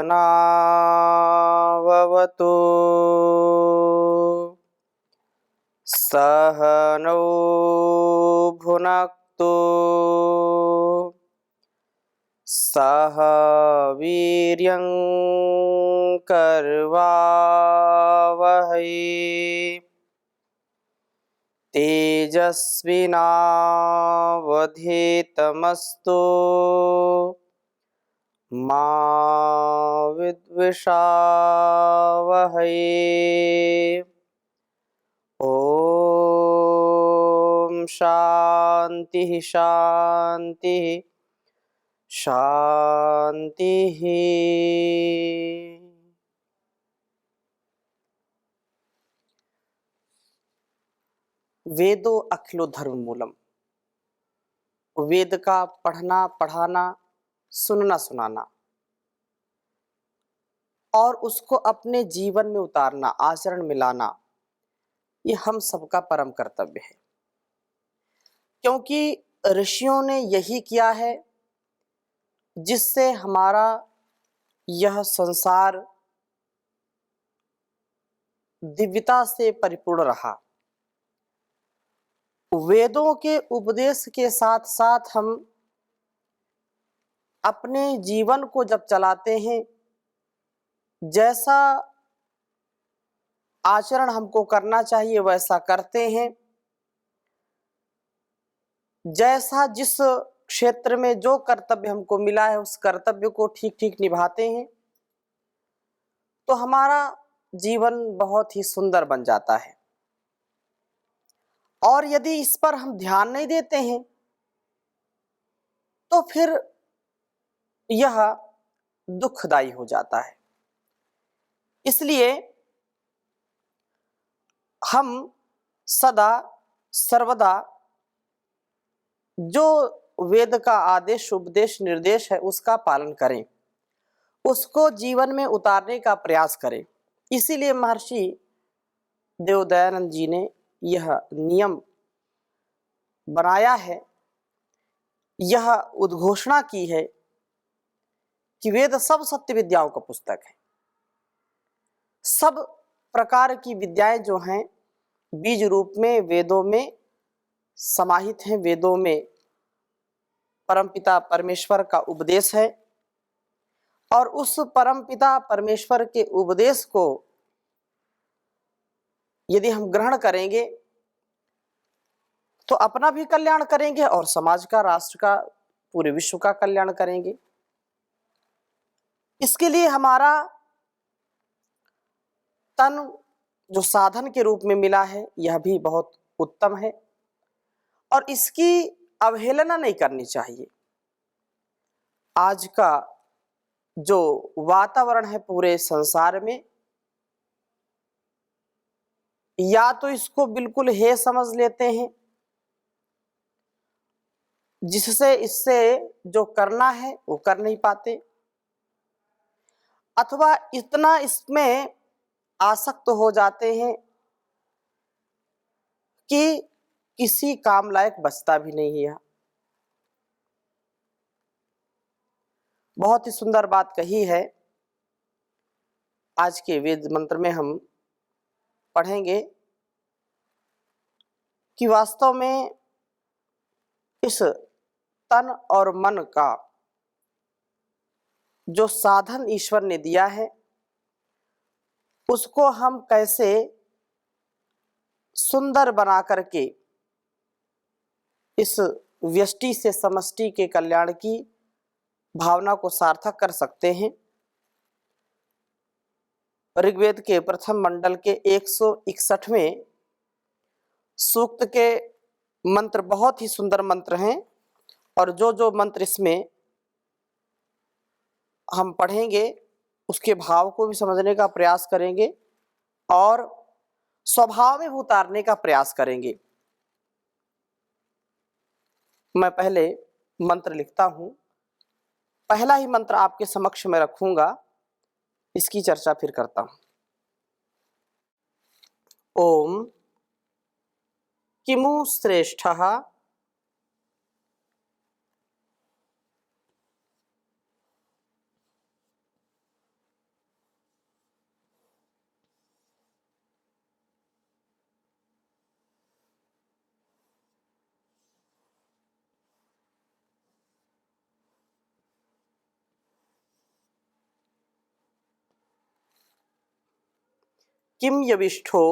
सहनाववतु सहनौ भुनक्तु सह वीर्यं करवावहै तेजस्विनावधीतमस्तु मा विद्विषावहै। ओम शांति शांति शांति। वेदो अखिलो धर्म मूलम। वेद का पढ़ना पढ़ाना, सुनना सुनाना और उसको अपने जीवन में उतारना, आचरण में लाना, ये हम सबका परम कर्तव्य है। क्योंकि ऋषियों ने यही किया है जिससे हमारा यह संसार दिव्यता से परिपूर्ण रहा। वेदों के उपदेश के साथ साथ हम अपने जीवन को जब चलाते हैं, जैसा आचरण हमको करना चाहिए वैसा करते हैं, जैसा जिस क्षेत्र में जो कर्तव्य हमको मिला है उस कर्तव्य को ठीक ठीक निभाते हैं, तो हमारा जीवन बहुत ही सुंदर बन जाता है। और यदि इस पर हम ध्यान नहीं देते हैं तो फिर यह दुखदाई हो जाता है। इसलिए हम सदा सर्वदा जो वेद का आदेश उपदेश निर्देश है उसका पालन करें, उसको जीवन में उतारने का प्रयास करें। इसीलिए महर्षि देवदयानंद जी ने यह नियम बनाया है, यह उद्घोषणा की है कि वेद सब सत्य विद्याओं का पुस्तक है। सब प्रकार की विद्याएं जो हैं बीज रूप में वेदों में समाहित हैं। वेदों में परमपिता परमेश्वर का उपदेश है और उस परमपिता परमेश्वर के उपदेश को यदि हम ग्रहण करेंगे तो अपना भी कल्याण करेंगे और समाज का, राष्ट्र का, पूरे विश्व का कल्याण करेंगे। इसके लिए हमारा तन जो साधन के रूप में मिला है यह भी बहुत उत्तम है और इसकी अवहेलना नहीं करनी चाहिए। आज का जो वातावरण है पूरे संसार में, या तो इसको बिल्कुल हे समझ लेते हैं जिससे इससे जो करना है वो कर नहीं पाते, अथवा इतना इसमें आसक्त हो जाते हैं कि किसी काम लायक बचता भी नहीं है। बहुत ही सुंदर बात कही है। आज के वेद मंत्र में हम पढ़ेंगे कि वास्तव में इस तन और मन का जो साधन ईश्वर ने दिया है उसको हम कैसे सुंदर बना करके इस व्यष्टि से समष्टि के कल्याण की भावना को सार्थक कर सकते हैं। ऋग्वेद के प्रथम मंडल के 161वें सूक्त के मंत्र बहुत ही सुंदर मंत्र हैं और जो जो मंत्र इसमें हम पढ़ेंगे उसके भाव को भी समझने का प्रयास करेंगे और स्वभाव में उतारने का प्रयास करेंगे। मैं पहले मंत्र लिखता हूं, पहला ही मंत्र आपके समक्ष में रखूंगा, इसकी चर्चा फिर करता हूं। ओम किमु श्रेष्ठः किम यविष्ठो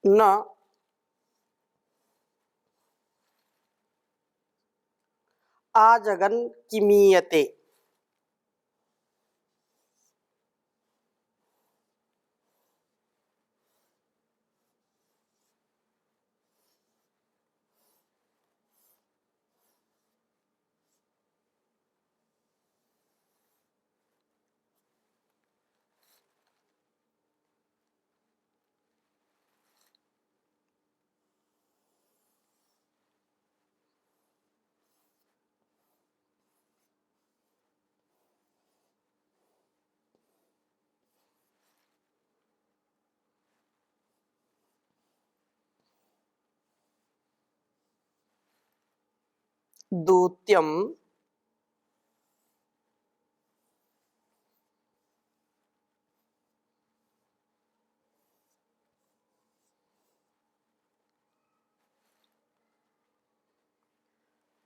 न आजगन किमीयते। दूत्यम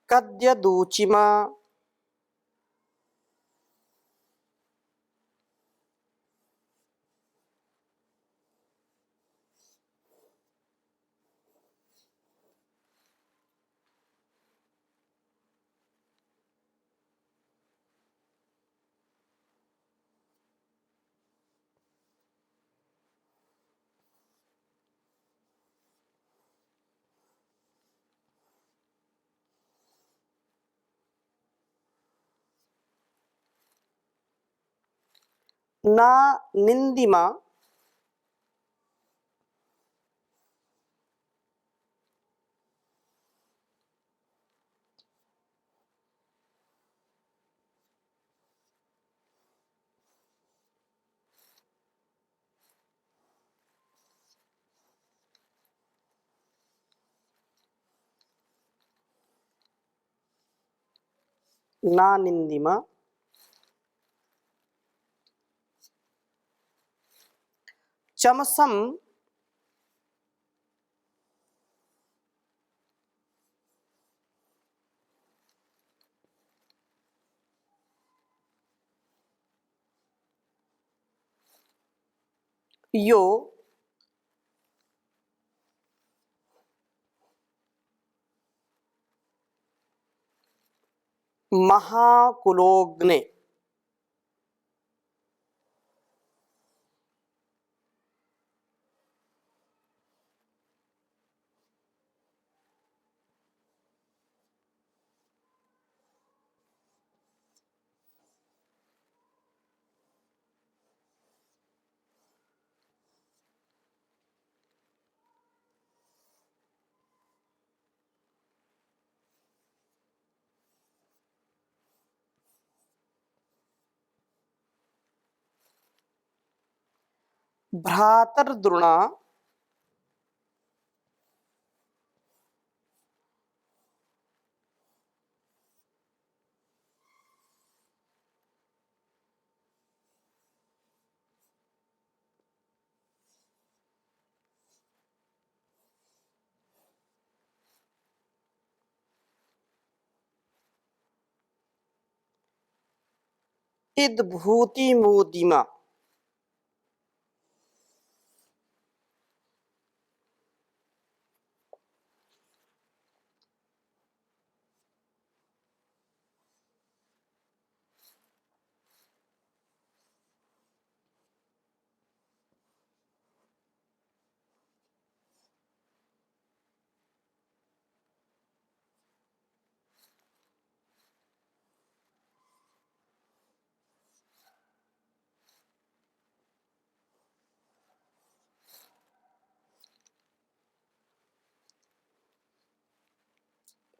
कद्यदूचिमा ना निंदिमा ना निंदिमा चमसम यो महाकुलोग्ने। भ्रातर्द्रुणा इद्भूति मोदिमा।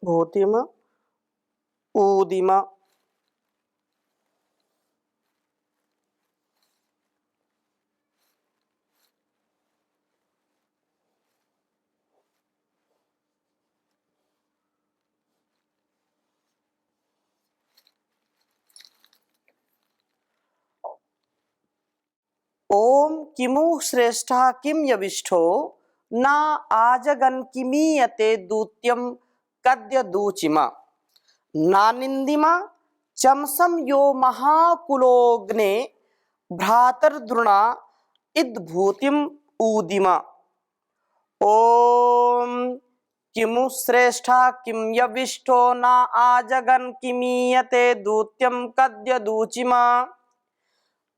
भूतिम ऊदिमा ओम किमु श्रेष्ठा किम यविष्ठो न आजगन किमीयते दूत्यम कद्य दूचिमा नानिंदिमा चमसम यो महाकुलोग्ने भ्रातर्द्रुणा इद्भूतिम ऊदिमा। ओम किमु श्रेष्ठा किम यविष्ठो न आजगन किमीयते दूत्यम कद्य दूचिमा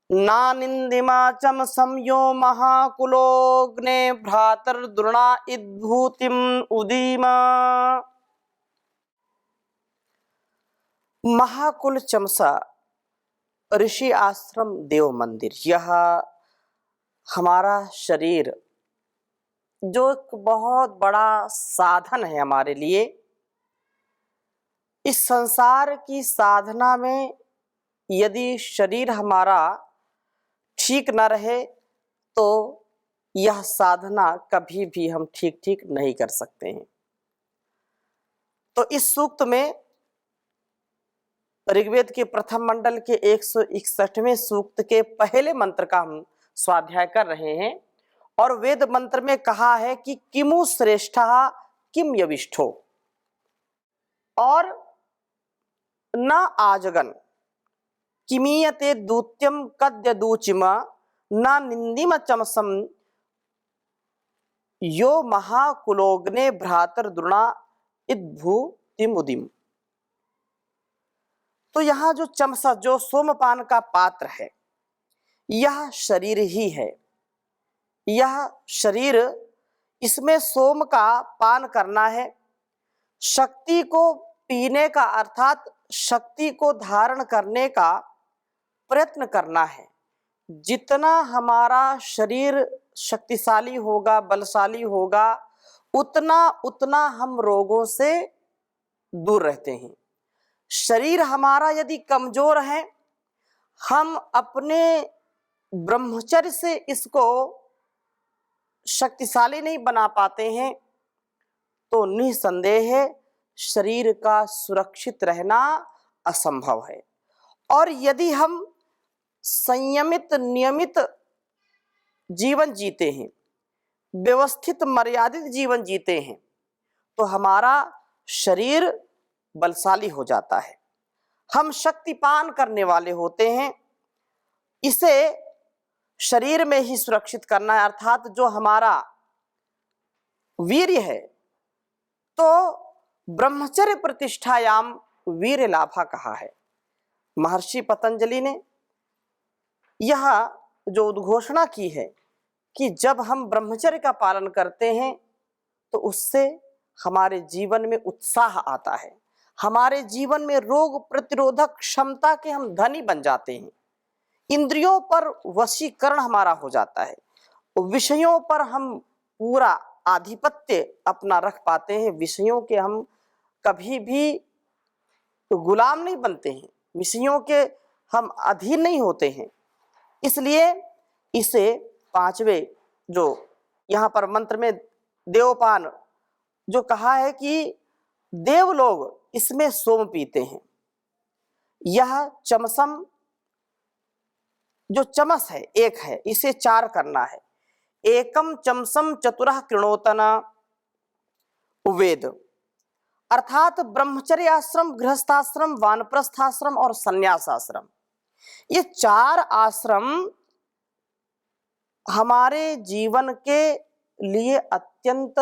नानिंदिमा चमसम यो महाकुलोग्ने भ्रातर्द्रुणा इद्भूतिम उदीमा। महाकुल चमसा ऋषि आश्रम देव मंदिर, यह हमारा शरीर जो एक बहुत बड़ा साधन है हमारे लिए। इस संसार की साधना में यदि शरीर हमारा ठीक न रहे तो यह साधना कभी भी हम ठीक नहीं कर सकते हैं। तो इस सूक्त में ऋग्वेद के प्रथम मंडल के 161वें सूक्त के पहले मंत्र का हम स्वाध्याय कर रहे हैं और वेद मंत्र में कहा है कि किमु श्रेष्ठा किम यविष्ठो और न आजगन किमीयते दूत्यम कद्य दूचिमा न निंदिम चमसम यो महाकुलोग्ने भ्रातर्द्रुणा इद्भूतिमुदिम। तो यहाँ जो चमसा, जो सोमपान का पात्र है, यह शरीर ही है। यह शरीर, इसमें सोम का पान करना है, शक्ति को पीने का अर्थात शक्ति को धारण करने का प्रयत्न करना है। जितना हमारा शरीर शक्तिशाली होगा, बलशाली होगा, उतना उतना हम रोगों से दूर रहते हैं। शरीर हमारा यदि कमजोर है, हम अपने ब्रह्मचर्य से इसको शक्तिशाली नहीं बना पाते हैं, तो निसंदेह शरीर का सुरक्षित रहना असंभव है। और यदि हम संयमित नियमित जीवन जीते हैं, व्यवस्थित मर्यादित जीवन जीते हैं, तो हमारा शरीर बलशाली हो जाता है, हम शक्तिपान करने वाले होते हैं। इसे शरीर में ही सुरक्षित करना है, अर्थात जो हमारा वीर्य है, तो ब्रह्मचर्य प्रतिष्ठायाम वीर्य लाभा कहा है महर्षि पतंजलि ने। यह जो उद्घोषणा की है कि जब हम ब्रह्मचर्य का पालन करते हैं तो उससे हमारे जीवन में उत्साह आता है, हमारे जीवन में रोग प्रतिरोधक क्षमता के हम धनी बन जाते हैं, इंद्रियों पर वशीकरण हमारा हो जाता है, विषयों पर हम पूरा आधिपत्य अपना रख पाते हैं, विषयों के हम कभी भी गुलाम नहीं बनते हैं, विषयों के हम अधीन नहीं होते हैं। इसलिए इसे पांचवें जो यहाँ पर मंत्र में देवपान जो कहा है कि देव लोग इसमें सोम पीते हैं। यह चमसम जो चमस है, एक है, इसे चार करना है। एकम चमसम चतुरः कृणोतना उवेद, अर्थात ब्रह्मचर्य आश्रम, गृहस्थाश्रम, वानप्रस्थाश्रम और संन्यासाश्रम, ये चार आश्रम हमारे जीवन के लिए अत्यंत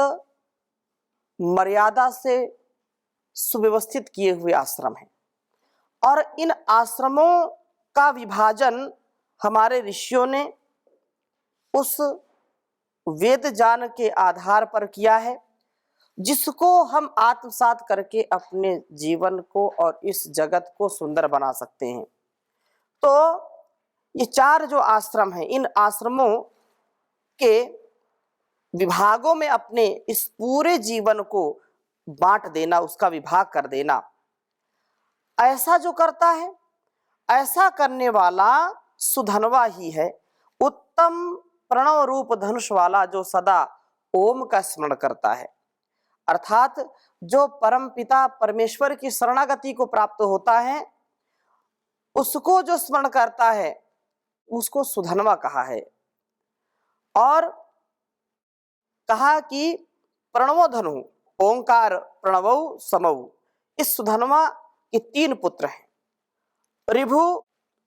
मर्यादा से सुव्यवस्थित किए हुए आश्रम हैं। और इन आश्रमों का विभाजन हमारे ऋषियों ने उस वेद ज्ञान के आधार पर किया है, जिसको हम आत्मसात करके अपने जीवन को और इस जगत को सुंदर बना सकते हैं। तो ये चार जो आश्रम हैं, इन आश्रमों के विभागों में अपने इस पूरे जीवन को बांट देना, उसका विभाग कर देना, ऐसा जो करता है, ऐसा करने वाला सुधनवा ही है, उत्तम प्रणव रूप धनुष वाला, जो सदा ओम का स्मरण करता है। अर्थात जो परम पिता परमेश्वर की शरणागति को प्राप्त होता है, उसको जो स्मरण करता है उसको सुधनवा कहा है। और कहा कि प्रणवो धनु ओंकार प्रणवौ समौ। इस सुधन्वा के 3 पुत्र हैं, ऋभु,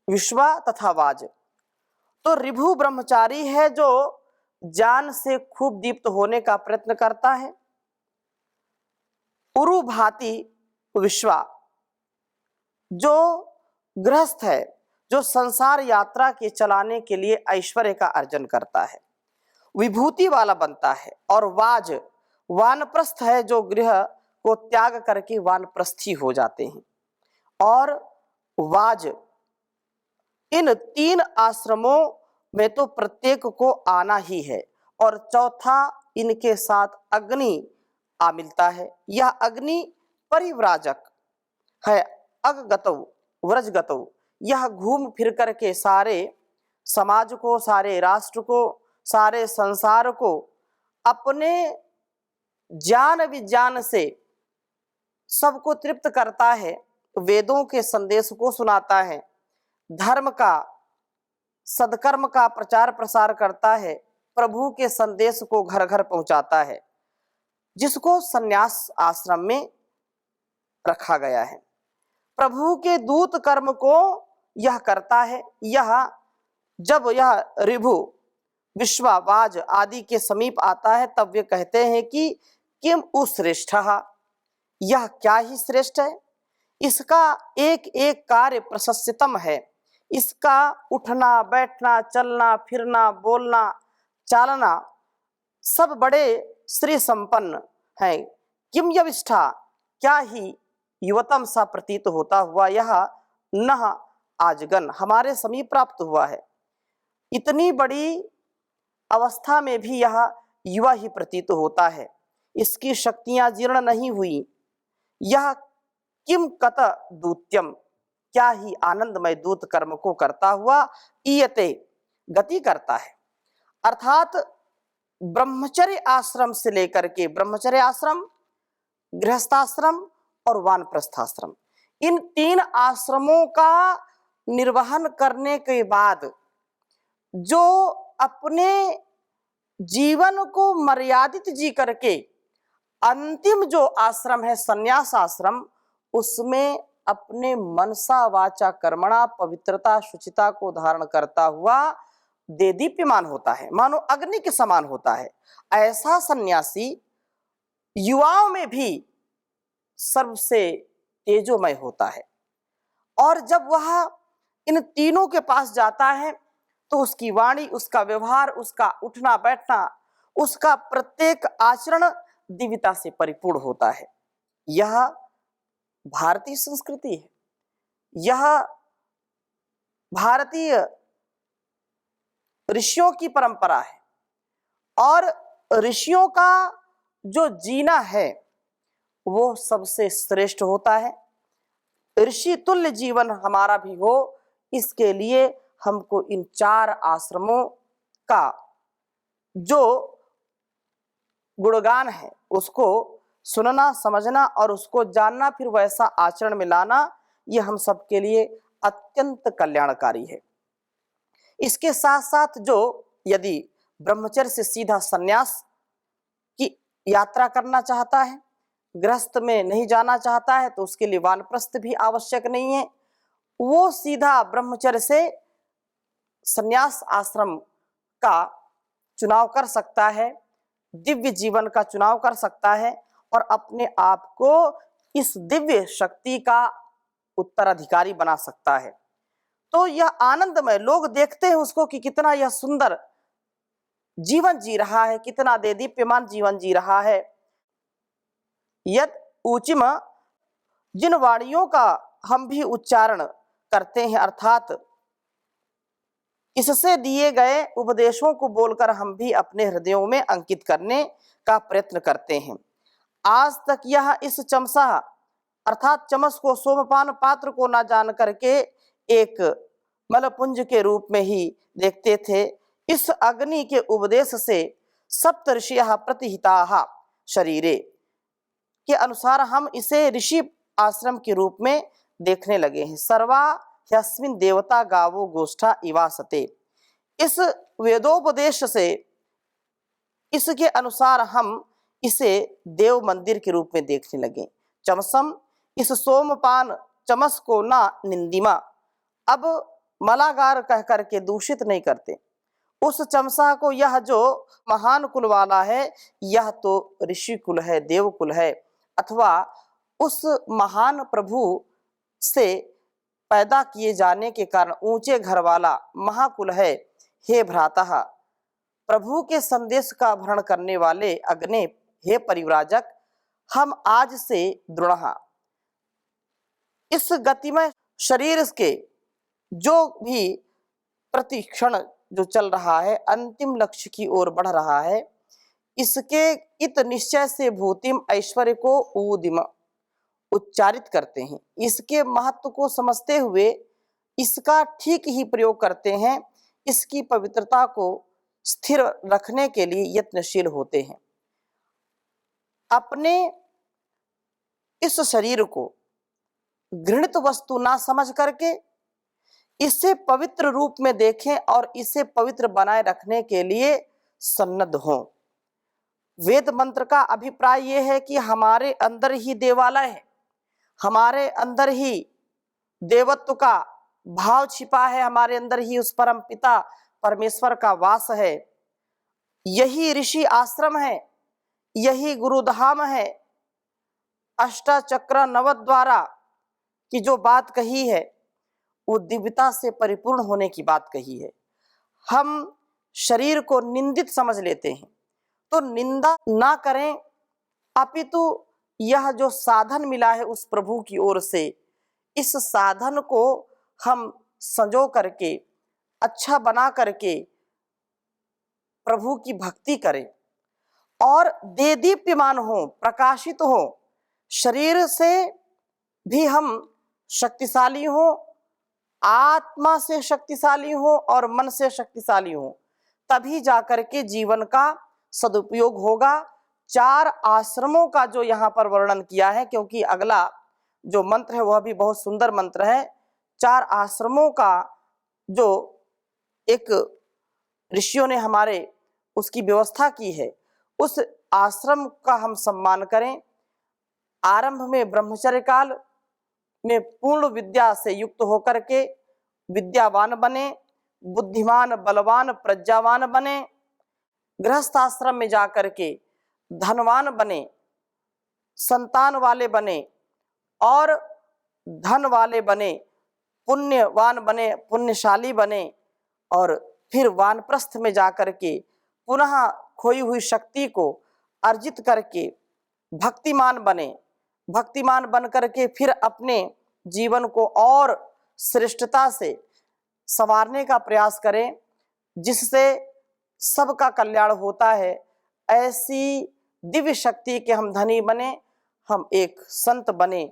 विश्वा तथा वाज। तो ऋभु ब्रह्मचारी है जो ज्ञान से खूब दीप्त होने का प्रयत्न करता है। उरु भाति विश्वा जो गृहस्थ है, जो संसार यात्रा के चलाने के लिए ऐश्वर्य का अर्जन करता है, विभूति वाला बनता है। और वाज वानप्रस्थ है जो गृह को त्याग करके वानप्रस्थी हो जाते हैं। और वाज इन 3 आश्रमों में तो प्रत्येक को आना ही है। और चौथा इनके साथ अग्नि आ मिलता है। यह अग्नि परिव्राजक है, अगगतौ व्रजगतौ। यह घूम फिर करके सारे समाज को, सारे राष्ट्र को, सारे संसार को अपने ज्ञान विज्ञान से सबको तृप्त करता है, वेदों के संदेश को सुनाता है, धर्म का, सदकर्म का प्रचार प्रसार करता है, प्रभु के संदेश को घर घर पहुंचाता है, जिसको संन्यास आश्रम में रखा गया है। प्रभु के दूत कर्म को यह करता है। यह जब यह ऋभु, विश्वा, वाज आदि के समीप आता है तब वे कहते हैं कि किम उश्रेष्ठः, यह क्या ही श्रेष्ठ है। इसका एक एक कार्य प्रशस्यतम है। इसका उठना बैठना, चलना फिरना, बोलना चालना सब बड़े श्री संपन्न है। किम यविष्ठा, क्या ही युवतम सा प्रतीत होता हुआ यह नह आजगन हमारे समीप प्राप्त हुआ है। इतनी बड़ी अवस्था में भी यह युवा ही प्रतीत होता है। इसकी शक्तियां जीर्ण नहीं हुई। यह किम कत दूत्यम, क्या ही आनंदमय दूत कर्म को करता हुआ ईयते गति करता है। अर्थात ब्रह्मचर्य आश्रम से लेकर के, ब्रह्मचर्य आश्रम, गृहस्थाश्रम और वानप्रस्थाश्रम, इन 3 आश्रमों का निर्वहन करने के बाद जो अपने जीवन को मर्यादित जी करके अंतिम जो आश्रम है संन्यास आश्रम, उसमें अपने मनसा वाचा कर्मणा पवित्रता शुचिता को धारण करता हुआ देदीप्यमान होता है, मानो अग्नि के समान होता है। ऐसा सन्यासी युवाओं में भी सर्वसे तेजोमय होता है। और जब वह इन तीनों के पास जाता है तो उसकी वाणी, उसका व्यवहार, उसका उठना बैठना, उसका प्रत्येक आचरण दिव्यता से परिपूर्ण होता है। यह भारतीय संस्कृति है। यह भारतीय ऋषियों की परंपरा है। और ऋषियों का जो जीना है वो सबसे श्रेष्ठ होता है। ऋषि तुल्य जीवन हमारा भी हो, इसके लिए हमको इन 4 आश्रमों का जो गुणगान है उसको सुनना, समझना और उसको जानना, फिर वैसा आचरण में लाना, ये हम सबके लिए अत्यंत कल्याणकारी है। इसके साथ साथ जो यदि ब्रह्मचर्य से सीधा संन्यास की यात्रा करना चाहता है, गृहस्थ में नहीं जाना चाहता है, तो उसके लिए वानप्रस्थ भी आवश्यक नहीं है। वो सीधा ब्रह्मचर्य से संन्यास आश्रम का चुनाव कर सकता है, दिव्य जीवन का चुनाव कर सकता है और अपने आप को इस दिव्य शक्ति का उत्तराधिकारी बना सकता है। तो यह आनंदमय, लोग देखते हैं उसको कि कितना यह सुंदर जीवन जी रहा है, कितना देदीप्यमान जीवन जी रहा है। यद ऊचिम, जिन वाणियों का हम भी उच्चारण करते हैं, अर्थात इससे दिए गए उपदेशों को बोलकर हम भी अपने हृदयों में अंकित करने का प्रयत्न करते हैं। आज तक यह इस चमसा अर्थात चमस को, सोमपान पात्र को ना जान करके एक मलपुंज के रूप में ही देखते थे। इस अग्नि के उपदेश से सप्तऋषियः प्रतिहिताः शरीरे के अनुसार हम इसे ऋषि आश्रम के रूप में देखने लगे हैं। सर्वा ह्यस्मिन् देवता गावो गोष्ठा इवासते। इस वेदोपदेश से इसके अनुसार हम इसे देव मंदिर के रूप में देखने लगे। चमसम इस सोमपान चमस को ना निंदिमा, अब मलागार कह करके दूषित नहीं करते। उस चमसा को यह जो महान कुल वाला है, यह तो ऋषि कुल है, देव कुल है, अथवा उस महान प्रभु से पैदा किए जाने के कारण ऊंचे घर वाला महाकुल है। हे भ्रातः, प्रभु के संदेश का भरण करने वाले अग्ने, हे परिव्राजक, हम आज से दृढ़ इस गतिमय शरीर के जो भी प्रतिक्षण जो चल रहा है, अंतिम लक्ष्य की ओर बढ़ रहा है, इसके इत निश्चय से भूतिम ऐश्वर्य को ऊदिम उच्चारित करते हैं। इसके महत्व को समझते हुए इसका ठीक ही प्रयोग करते हैं। इसकी पवित्रता को स्थिर रखने के लिए यत्नशील होते हैं। अपने इस शरीर को घृणित वस्तु ना समझ करके इसे पवित्र रूप में देखें और इसे पवित्र बनाए रखने के लिए सन्नद्ध हों। वेद मंत्र का अभिप्राय यह है कि हमारे अंदर ही देवालय है, हमारे अंदर ही देवत्व का भाव छिपा है, हमारे अंदर ही उस परम पिता परमेश्वर का वास है। यही ऋषि आश्रम है, यही गुरुधाम है। अष्टचक्र नवद्वारा की जो बात कही है वो दिव्यता से परिपूर्ण होने की बात कही है। हम शरीर को निंदित समझ लेते हैं, तो निंदा ना करें, अपितु यह जो साधन मिला है उस प्रभु की ओर से, इस साधन को हम संजो करके अच्छा बना करके प्रभु की भक्ति करें और देदीप्यमान हो, प्रकाशित हो, शरीर से भी हम शक्तिशाली हो, आत्मा से शक्तिशाली हो और मन से शक्तिशाली हो, तभी जाकर के जीवन का सदुपयोग होगा। 4 आश्रमों का जो यहाँ पर वर्णन किया है, क्योंकि अगला जो मंत्र है वह भी बहुत सुंदर मंत्र है। 4 आश्रमों का जो एक ऋषियों ने हमारे उसकी व्यवस्था की है, उस आश्रम का हम सम्मान करें। आरंभ में ब्रह्मचर्य काल में पूर्ण विद्या से युक्त होकर के विद्यावान बने, बुद्धिमान, बलवान, प्रज्ञावान बने। गृहस्थ आश्रम में जाकर के धनवान बने, संतान वाले बने और धन वाले बने, पुण्यवान बने, पुण्यशाली बने, और फिर वानप्रस्थ में जाकर के पुनः खोई हुई शक्ति को अर्जित करके भक्तिमान बने। भक्तिमान बन करके फिर अपने जीवन को और श्रेष्ठता से संवारने का प्रयास करें, जिससे सबका कल्याण होता है। ऐसी दिव्य शक्ति के हम धनी बने, हम एक संत बने,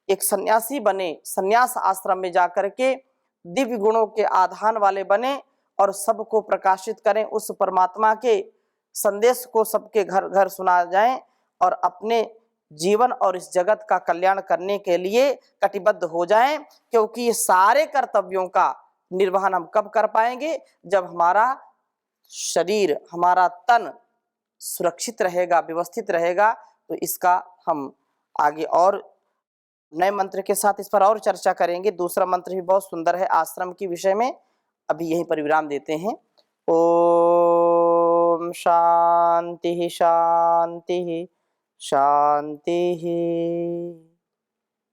एक सन्यासी बने, सन्यास आश्रम में जाकर के दिव्य गुणों के आधान वाले बने और सबको प्रकाशित करें। उस परमात्मा के संदेश को सबके घर घर सुना जाए और अपने जीवन और इस जगत का कल्याण करने के लिए कटिबद्ध हो जाएं, क्योंकि ये सारे कर्तव्यों का निर्वहन हम कब कर पाएंगे? जब हमारा शरीर, हमारा तन सुरक्षित रहेगा, व्यवस्थित रहेगा। तो इसका हम आगे और नए मंत्र के साथ इस पर और चर्चा करेंगे। दूसरा मंत्र भी बहुत सुंदर है आश्रम के विषय में। अभी यहीं पर विराम देते हैं। ओम शांति शांति शांति।